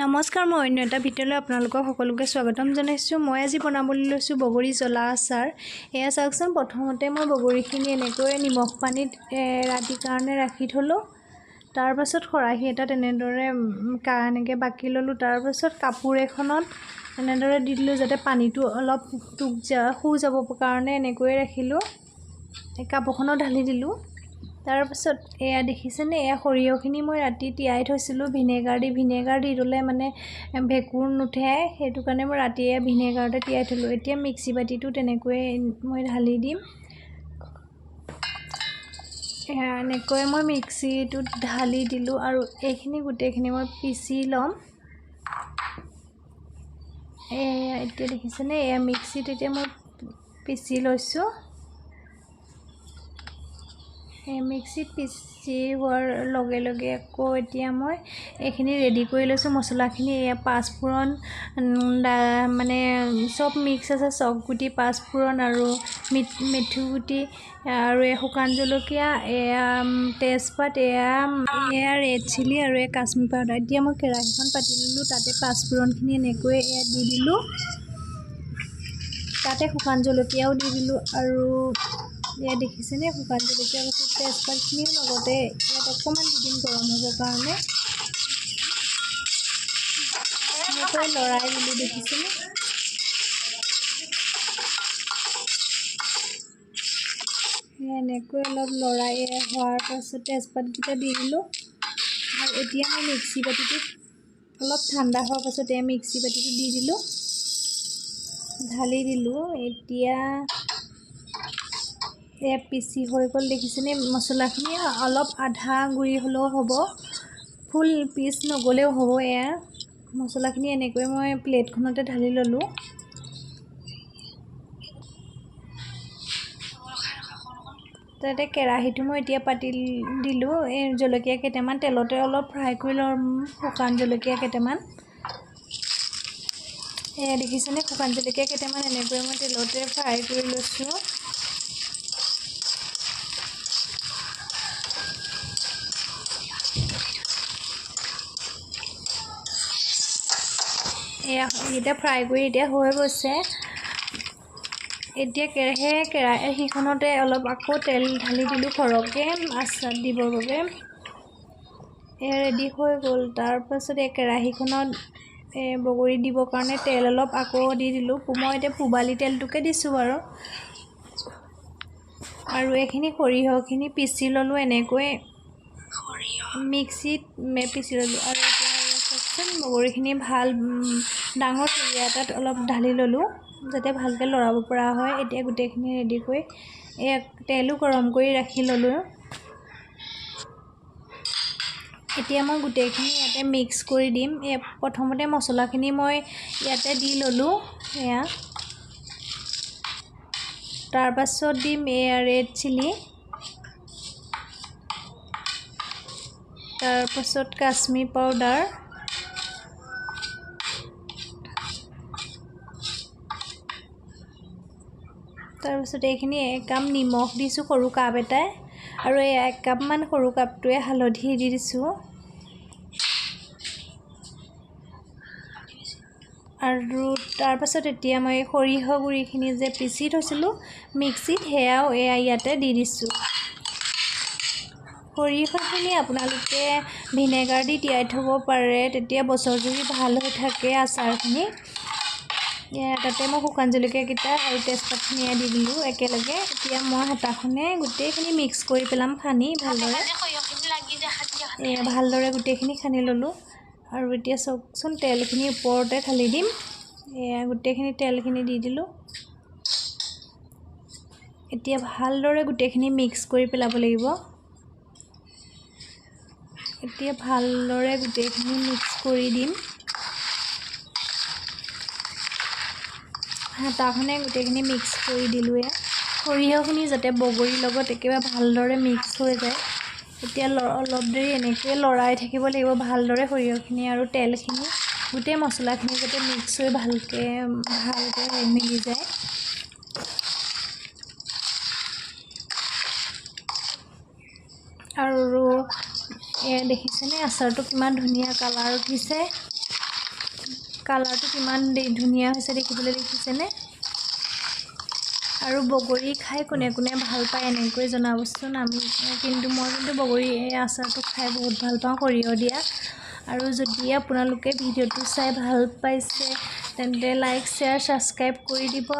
নমস্কাৰ, মই অন্য এটা ভিডিঅ'লৈ আপোনালোকক সকলোকে স্বাগতম জনাইছোঁ। মই আজি বনাবলৈ লৈছোঁ বগৰী জ্বলা আচাৰ। এয়া চাওকচোন, প্ৰথমতে মই বগৰীখিনি এনেকৈ নিমখ পানীত ৰাতিৰ কাৰণে ৰাখি থ'লোঁ। তাৰপাছত খৰাহি এটাত এনেদৰে এনেকৈ বাকি ল'লোঁ। তাৰপাছত কাপোৰ এখনত এনেদৰে দি দিলোঁ যাতে পানীটো অলপ শুহ যাবৰ কাৰণে এনেকৈয়ে ৰাখিলোঁ। কাপোৰখনত ঢালি দিলোঁ। তাৰপাছত এয়া দেখিছেনে, এয়া সৰিয়হখিনি মই ৰাতি তিয়াই থৈছিলোঁ ভিনেগাৰ দি ল'লে মানে ভেঁকুৰ নুঠে, সেইটো কাৰণে মই ৰাতিয়ে ভিনেগাৰতে তিয়াই থ'লোঁ। এতিয়া মিক্সি বাতিটো তেনেকৈ মই ঢালি দিম। এনেকৈ মই মিক্সিটোত ঢালি দিলোঁ আৰু এইখিনি গোটেইখিনি মই পিচি ল'ম। এতিয়া দেখিছেনে, এয়া মিক্সিত এতিয়া মই পিচি লৈছোঁ। মিক্সিত পিচি হোৱাৰ লগে লগে আকৌ এতিয়া মই এইখিনি ৰেডি কৰি লৈছোঁ মছলাখিনি। এয়া পাঁচফোৰণ মানে চব মিক্স আছে, চকগুটি, পাঁচফোৰণ আৰু মেথিগুটি আৰু শুকান জলকীয়া, এয়া তেজপাত, এয়া ৰেড চিলি আৰু এয়া কাশ্মীৰ পাউডাৰ। এতিয়া মই কেৰাহীখন পাতি ল'লোঁ, তাতে পাঁচফোৰণখিনি এনেকৈ দি দিলোঁ। তাতে শুকান জলকীয়াও দি দিলোঁ আৰু এয়া দেখিছেনে, শুকান জলকীয়া পাছত তেজপাতখিনিও লগতে ইয়াত অকণমান দি দিম গৰম হ'বৰ কাৰণে। এনেকৈ লৰাই দিলোঁ, দেখিছেনে। এনেকৈ অলপ লৰাই হোৱাৰ পাছত তেজপাতকেইটা দি দিলোঁ আৰু এতিয়া মই মিক্সি বাতিটোত অলপ ঠাণ্ডা হোৱাৰ পাছত মিক্সি বাতিটো দি দিলোঁ, ঢালি দিলোঁ। এতিয়া পিচি হৈ গ'ল, দেখিছেনে মছলাখিনি। অলপ আধা গুড়ি হ'লেও হ'ব, ফুল পিচ নগ'লেও হ'ব। এয়া মছলাখিনি এনেকৈ মই প্লেটখনতে ঢালি ল'লোঁ। তাতে কেৰাহীটো মই এতিয়া পাতি দিলোঁ। এই জলকীয়া কেইটামান তেলতে অলপ ফ্ৰাই কৰি ল'ম, শুকান জলকীয়া কেইটামান। এয়া দেখিছেনে, শুকান জলকীয়া কেইটামান এনেকৈ মই তেলতে ফ্ৰাই কৰি লৈছোঁ। এতিয়া ফ্ৰাই কৰি এতিয়া হৈ গৈছে। এতিয়া কেৰাহীখনতে অলপ আকৌ তেল ঢালি দিলোঁ সৰহকৈ আচাৰ দিবৰ বাবে। ৰেডি হৈ গ'ল। তাৰপাছত কেৰাহীখনত বগৰী দিবৰ কাৰণে তেল অলপ আকৌ দি দিলোঁ। মই এতিয়া পূবালী তেলটোকে দিছোঁ বাৰু। আৰু এইখিনি সৰিয়হখিনি পিচি ল'লোঁ, এনেকৈ মিক্সিত পিচি ল'লোঁ। আৰু এতিয়া চাওকচোন, বগৰীখিনি ভাল ডাঙৰ চৰিয়া এটাত অলপ ঢালি ল'লোঁ যাতে ভালকৈ লৰাব পৰা হয়। এতিয়া গোটেইখিনি ৰেডি কৰি তেলো গৰম কৰি ৰাখি ল'লোঁ। এতিয়া মই গোটেইখিনি ইয়াতে মিক্স কৰি দিম। প্ৰথমতে মছলাখিনি মই ইয়াতে দি ল'লোঁ। তাৰপাছত দিম ৰেড চিলি, তাৰপাছত কাশ্মীৰ পাউডাৰ, তাৰপিছত এইখিনি 1 কাপ নিমখ দিছোঁ সৰু কাপ এটাই, আৰু 1 কাপমান সৰু কাপটোৱে হালধি দি দিছোঁ। আৰু তাৰপাছত এতিয়া মই সৰিয়হ গুড়িখিনি যে পিচি থৈছিলোঁ মিক্সিত, সেয়াও ইয়াতে দি দিছোঁ। সৰিয়হখিনি আপোনালোকে ভিনেগাৰ দি তিয়াই থ'ব পাৰে, তেতিয়া বছৰজুৰি ভাল হৈ থাকে আচাৰখিনি। তাতে মই শুকান জলকীয়াকেইটা আৰু তেজপাতখিনি দি দিলোঁ একেলগে। এতিয়া মই হেতাখনে গোটেইখিনি মিক্স কৰি পেলাম, সানি ভালদৰে গোটেইখিনি সানি ল'লোঁ। আৰু এতিয়া চাওকচোন, তেলখিনি ওপৰতে ঢালি দিম। গোটেইখিনি তেলখিনি দি দিলোঁ। এতিয়া ভালদৰে গোটেইখিনি মিক্স কৰি পেলাব লাগিব। এতিয়া ভালদৰে গোটেইখিনি মিক্স কৰি দিম। হেতাখনে গোটেইখিনি মিক্স কৰি দিলোঁ। সৰিয়হখিনি যাতে বগৰীৰ লগত একেবাৰে ভালদৰে মিক্স হৈ যায়। এতিয়া অলপ দেৰি এনেকৈ লৰাই থাকিব লাগিব ভালদৰে, সৰিয়হখিনি আৰু তেলখিনি গোটেই মছলাখিনি যাতে মিক্স হৈ ভালকৈ মিলি যায়। আৰু দেখিছেনে আচাৰটো কিমান ধুনীয়া কালাৰ উঠিছে কালাৰটো কিমান ধুনীয়া হৈছে দেখিবলৈ দেখিছেনে আৰু বগৰী খাই কোনে কোনে ভাল পায় এনেকৈ জনাবচোন আমি কিন্তু মই বগৰী আচাৰটো খাই বহুত ভাল পাওঁ সৰিয়হ দিয়া আৰু যদি আপোনালোকে ভিডিঅ'টো চাই ভাল পাইছে তেন্তে লাইক শ্বেয়াৰ ছাবস্ক্ৰাইব কৰি দিব